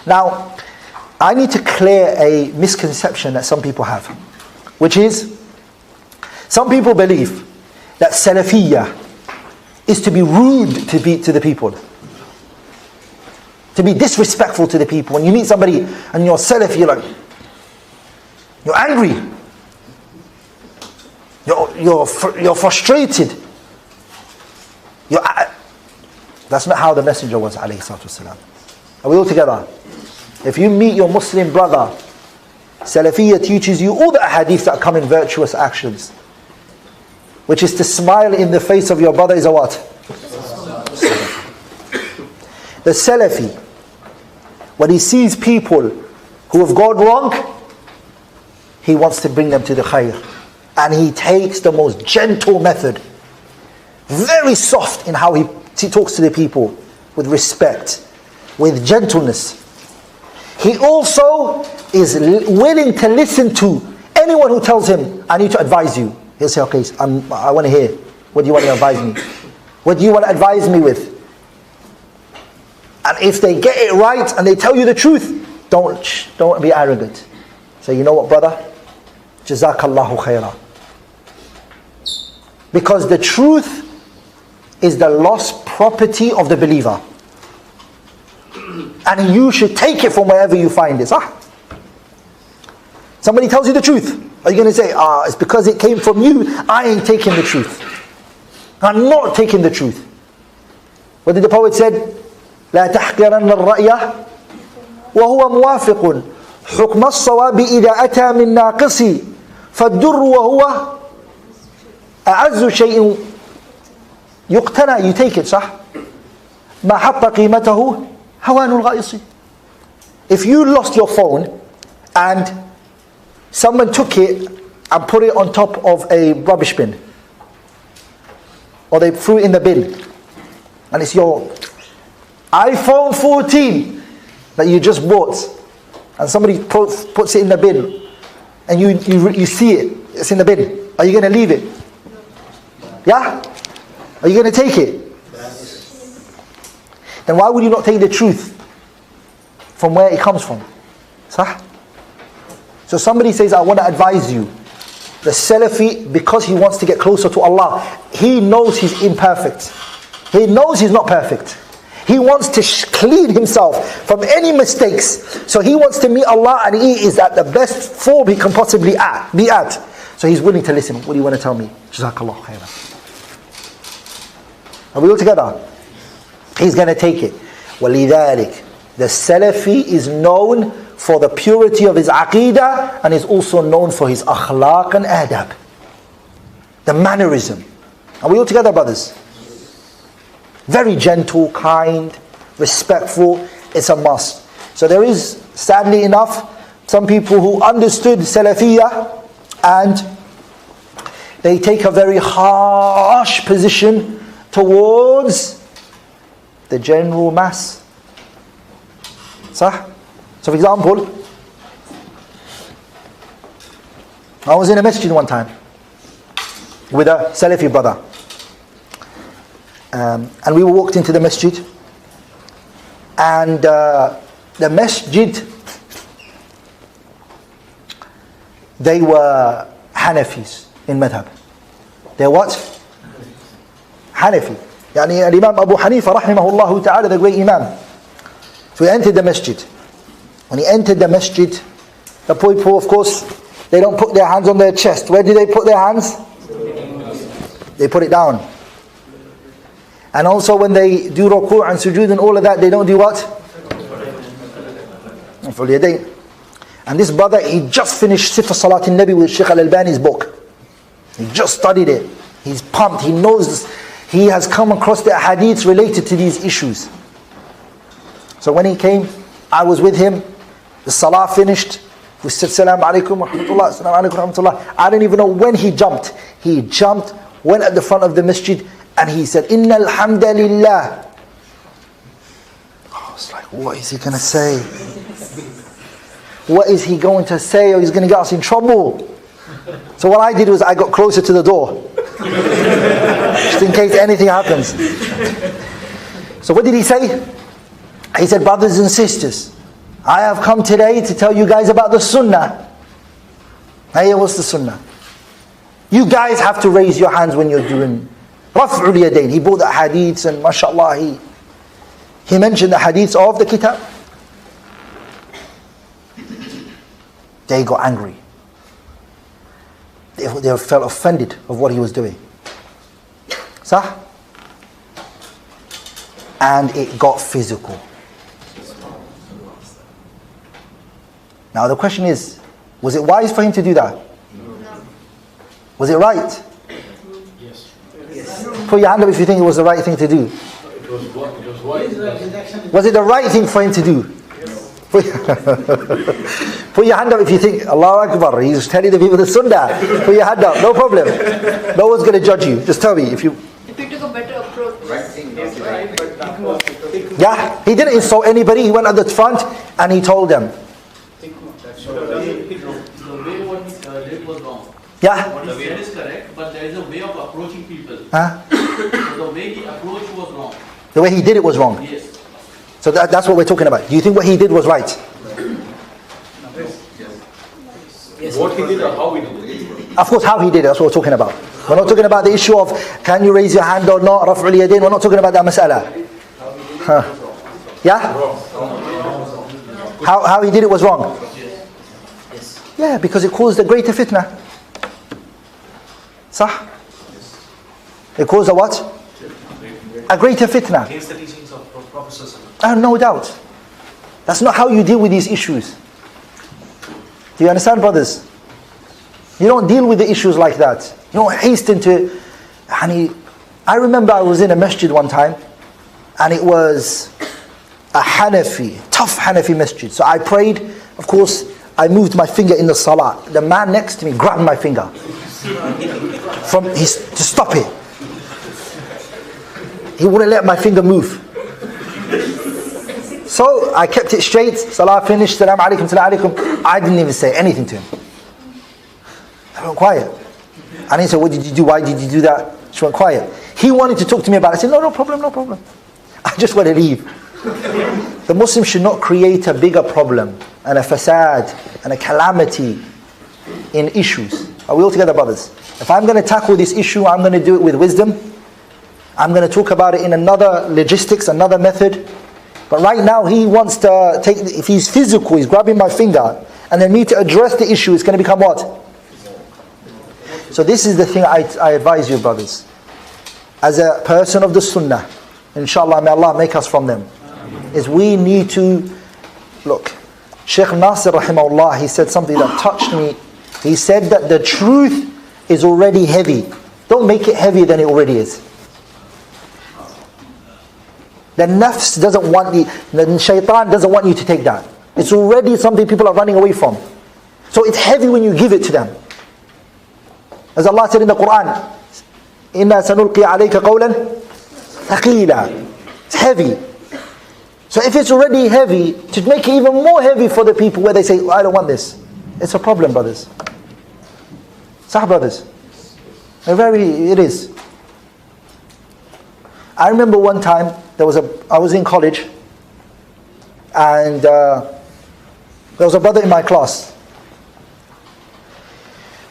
Now, I need to clear a misconception that some people have, which is, some people believe that Salafiyya is to be rude to the people, to be disrespectful to the people. When you meet somebody and you're Salafi, you're angry, you're frustrated. That's not how the Messenger was, alayhi salatu wasalam. Are we all together? If you meet your Muslim brother, Salafiyya teaches you all the hadith that come in virtuous actions, which is to smile in the face of your brother is a what? The Salafi, when he sees people who have gone wrong, he wants to bring them to the khair. And he takes the most gentle method, very soft in how he talks to the people, with respect, with gentleness. He also is willing to listen to anyone who tells him, I need to advise you. He'll say, okay, I want to hear. What do you want to advise me? What do you want to advise me with? And if they get it right and they tell you the truth, don't be arrogant. Say, you know what, brother? Jazakallahu khairah. Because the truth is the lost property of the believer. And you should take it from wherever you find it. Somebody tells you the truth. Are you going to say, it's because it came from you, I ain't taking the truth. I'm not taking the truth. What did the Prophet said? لا تحقرن الرأي وهو موافق حكم الصواب إذا أتى من ناقص فالدر وهو أعز شيء يقتنى. You take it, صح? ما حط قيمته هوان الغائص. If you lost your phone and someone took it and put it on top of a rubbish bin, or they threw it in the bin, and it's your iPhone 14 that you just bought, and somebody puts it in the bin, and you see it, it's in the bin, are you going to leave it? Yeah? Are you going to take it? Then why would you not take the truth from where it comes from? Sah? So somebody says, I want to advise you. The Salafi, because he wants to get closer to Allah, he knows he's imperfect. He knows he's not perfect. He wants to clean himself from any mistakes. So he wants to meet Allah, and he is at the best form he can possibly be at. So he's willing to listen. What do you want to tell me? Jazakallah khairan. Are we all together? He's going to take it. وَلِذَلِكَ The Salafi is known for the purity of his aqeedah, and is also known for his akhlaq and adab. The mannerism. Are we all together, brothers? Very gentle, kind, respectful. It's a must. So there is, sadly enough, some people who understood Salafiyya and they take a very harsh position towards the general mass. So for example, I was in a masjid one time with a Salafi brother. And we walked into the masjid, and the masjid, they were Hanafis in madhab. They're what? Hanafi. Yani Imam Abu Hanifa rahimahullah ta'ala, the great Imam. So he entered the masjid. When he entered the masjid, the people, of course, they don't put their hands on their chest. Where do they put their hands? They put it down. And also when they do ruku' and sujood and all of that, they don't do what? And this brother, he just finished Sifat Salat al-Nabi with Shaykh al-Albani's book. He just studied it. He's pumped. He knows this. He has come across the hadiths related to these issues. So when he came, I was with him. The salah finished. We said, Salaam alaikum wa rahmatullah, Salaam alaikum wa rahmatullah. I don't even know when he jumped. He jumped, went at the front of the masjid, and he said, Inna alhamdulillah. I was like, what is he going to say? What is he going to say? Or he's going to get us in trouble. So what I did was I got closer to the door. Just in case anything happens. So what did he say? He said, brothers and sisters, I have come today to tell you guys about the sunnah. Hey, what's the sunnah? You guys have to raise your hands when you're doing Raf'ul Yadayn. He brought the hadiths and mashallah, he mentioned the hadiths of the kitab. They got angry. They felt offended of what he was doing. Sah? And it got physical. Now the question is, was it wise for him to do that? No. Was it right? Yes. Put your hand up if you think it was the right thing to do. It was wise. Was it the right thing for him to do? Put your hand up if you think, Allahu Akbar, he's telling the people the sunnah. Put your hand up, no problem. No one's going to judge you. Just tell me if you... If he took a better approach. Right thing, that's right. But Yeah, he didn't insult anybody. He went at the front and he told them. The way what he did was wrong. Yeah? What he said is correct, but there is a way of approaching people. Huh? So the way he approached was wrong. The way he did it was wrong. Yes. So that's what we're talking about. Do you think what he did was right? what he did or how he did it. Of course, how he did it, that's what we're talking about. We're not talking about the issue of can you raise your hand or not, Raf'ul Yadayn. We're not talking about that mas'ala. Huh. Yeah? How he did it was wrong? Yeah, because it caused a greater fitna. Sah? It caused a what? A greater fitna. Against the teachings of Prophet. No doubt. That's not how you deal with these issues. Do you understand, brothers? You don't deal with the issues like that. You don't hasten to... I remember I was in a masjid one time, and it was a Hanafi, tough Hanafi masjid. So I prayed, of course, I moved my finger in the salah. The man next to me grabbed my finger to stop it. He wouldn't let my finger move. So I kept it straight. Salah finished. Salam alaikum, salam alaikum. I didn't even say anything to him. I went quiet. And he said, what did you do? Why did you do that? She went quiet. He wanted to talk to me about it. I said, no problem, no problem. I just want to leave. The Muslims should not create a bigger problem and a fasad and a calamity in issues. Are we all together, brothers? If I'm going to tackle this issue, I'm going to do it with wisdom. I'm going to talk about it in another logistics, another method. But right now he wants to take, if he's physical, he's grabbing my finger, and then me to address the issue, it's going to become what? So this is the thing I advise you, brothers. As a person of the sunnah, inshallah, may Allah make us from them, is we need to, look, Shaykh Nasir rahimahullah, he said something that touched me. He said that the truth is already heavy. Don't make it heavier than it already is. The nafs doesn't want you, the shaitan doesn't want you to take that. It's already something people are running away from. So it's heavy when you give it to them. As Allah said in the Quran, إِنَّا سَنُلْقِي عَلَيْكَ قَوْلًا ثَقِيلًا. It's heavy. So if it's already heavy, to make it even more heavy for the people where they say, I don't want this. It's a problem, brothers. Sah, brothers. It is. I remember one time, I was in college, and there was a brother in my class.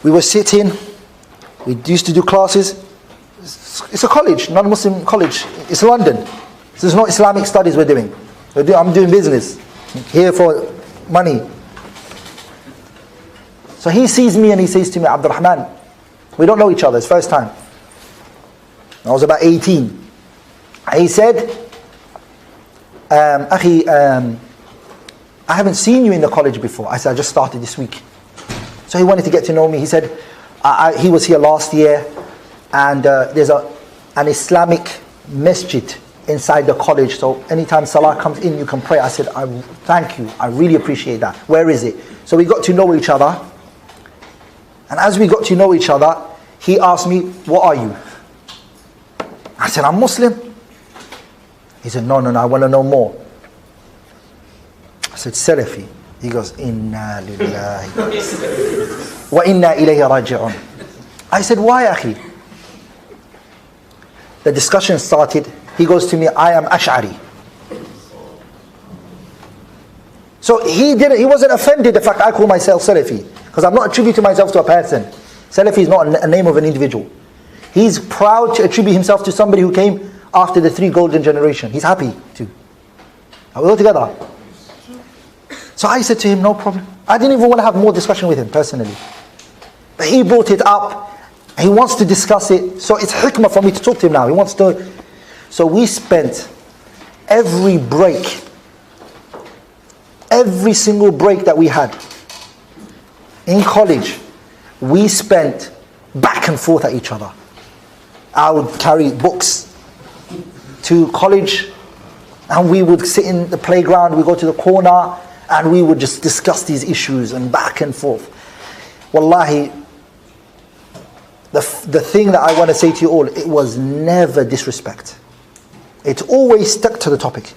We were sitting, we used to do classes. It's a college, non-Muslim college. It's London. This is not Islamic studies we're doing. I'm doing business, here for money. So he sees me and he says to me, Abdurahman, we don't know each other, it's first time. I was about 18. He said, Akhi, I haven't seen you in the college before. I said, I just started this week. So he wanted to get to know me. He said, he was here last year, and there's an Islamic masjid inside the college. So anytime Salah comes in, you can pray. I said, thank you. I really appreciate that. Where is it? So we got to know each other. And as we got to know each other, he asked me, what are you? I said, I'm Muslim. He said, no, I want to know more. I said, Salafi. He goes, Inna lillahi wa inna ilayhi raji'un. I said, why, akhi? The discussion started. He goes to me, I am Ash'ari. So he wasn't offended the fact I call myself Salafi. Because I'm not attributing myself to a person. Salafi is not a name of an individual. He's proud to attribute himself to somebody who came after the 3 golden generation. He's happy to. Are we all together? So I said to him, no problem. I didn't even want to have more discussion with him personally. But he brought it up. He wants to discuss it. So it's hikmah for me to talk to him now. He wants to. So we spent every break, every single break that we had in college, we spent back and forth at each other. I would carry books to college and we would sit in the playground, we go to the corner and we would just discuss these issues and back and forth. Wallahi, the thing that I want to say to you all, it was never disrespect. It always stuck to the topic.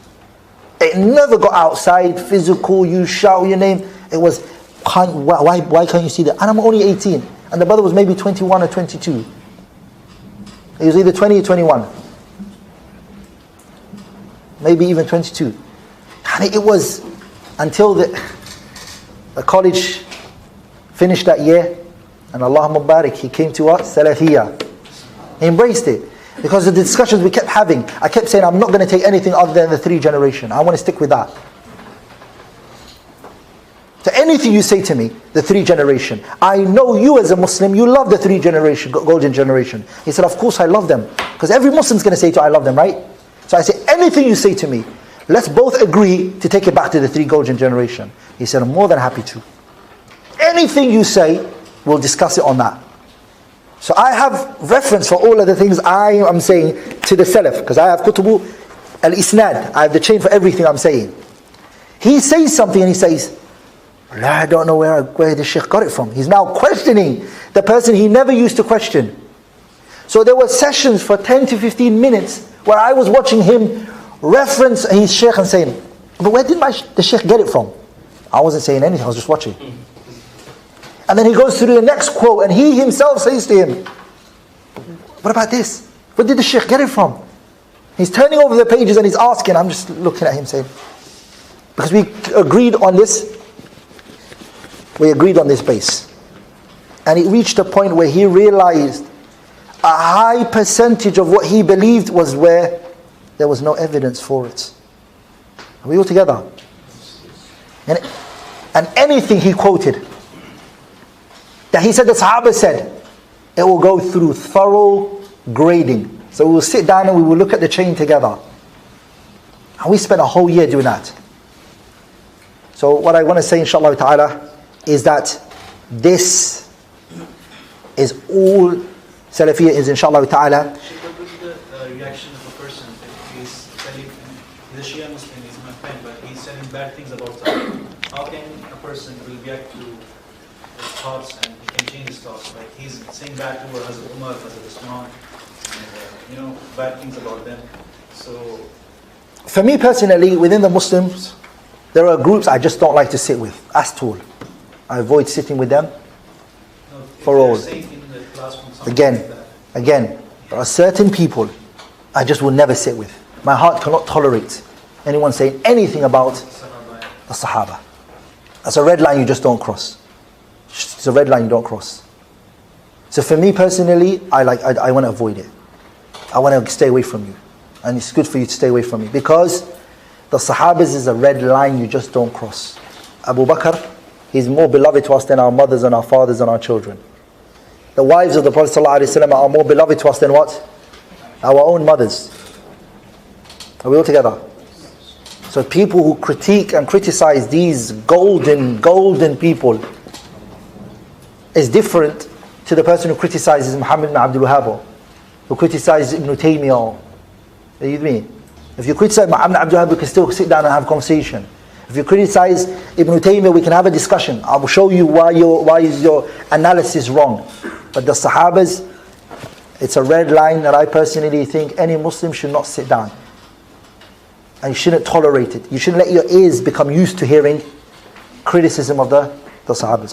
It never got outside, physical, you shout your name. It was, why can't you see that? And I'm only 18. And the brother was maybe 21 or 22. He was either 20 or 21. Maybe even 22. And it was until the college finished that year. And Allah Mubarak, he came to us, Salafiyah. He embraced it. Because of the discussions we kept having, I kept saying, I'm not going to take anything other than the 3 generation. I want to stick with that. So anything you say to me, the 3 generation. I know you as a Muslim, you love the 3 generation, golden generation. He said, of course I love them. Because every Muslim's going to say to you, I love them, right? So I say, anything you say to me, let's both agree to take it back to the 3 golden generation. He said, I'm more than happy to. Anything you say, we'll discuss it on that. So I have reference for all of the things I am saying to the Salaf. Because I have kutubu al-isnad. I have the chain for everything I'm saying. He says something and he says, I don't know where the Shaykh got it from. He's now questioning the person he never used to question. So there were sessions for 10 to 15 minutes where I was watching him reference his Shaykh and saying, but where did the Shaykh get it from? I wasn't saying anything, I was just watching. And then he goes through the next quote and he himself says to him, what about this? Where did the Shaykh get it from? He's turning over the pages and he's asking. I'm just looking at him saying, because we agreed on this. We agreed on this base. And it reached a point where he realized a high percentage of what he believed was where there was no evidence for it. Are we all together? And anything he quoted, that he said the Sahaba said, it will go through thorough grading. So we will sit down and we will look at the chain together. And we spent a whole year doing that. So what I want to say inshallah ta'ala is that this is all Salafiyya is inshallah ta'ala. What would be the reaction of a person if he's telling, he's a Shia Muslim, he's my friend, but he's saying bad things about Salafi? How can a person react to his thoughts and he can change his thoughts? Like he's saying bad to Hazrat Umar, Hazrat Usman, and bad things about them. So for me personally, within the Muslims, there are groups I just don't like to sit with. As tool. I avoid sitting with them for all. Again, there are certain people I just will never sit with. My heart cannot tolerate anyone saying anything about the Sahaba. That's a red line you just don't cross. It's a red line you don't cross. So for me personally, I want to avoid it. I want to stay away from you. And it's good for you to stay away from me. Because the Sahabas is a red line you just don't cross. Abu Bakr, he's more beloved to us than our mothers and our fathers and our children. The wives of the Prophet ﷺ are more beloved to us than what? Our own mothers. Are we all together? So people who critique and criticize these golden people is different to the person who criticizes Muhammad ibn Abdul Wahhab, who criticizes Ibn Taymiyyah. Are you with me? If you criticize Muhammad ibn Abdul Wahhab, we can still sit down and have a conversation. If you criticize Ibn Taymiyyah, we can have a discussion. I will show you why is your analysis wrong. But the Sahabas, it's a red line that I personally think any Muslim should not sit down. And you shouldn't tolerate it. You shouldn't let your ears become used to hearing criticism of the Sahabas.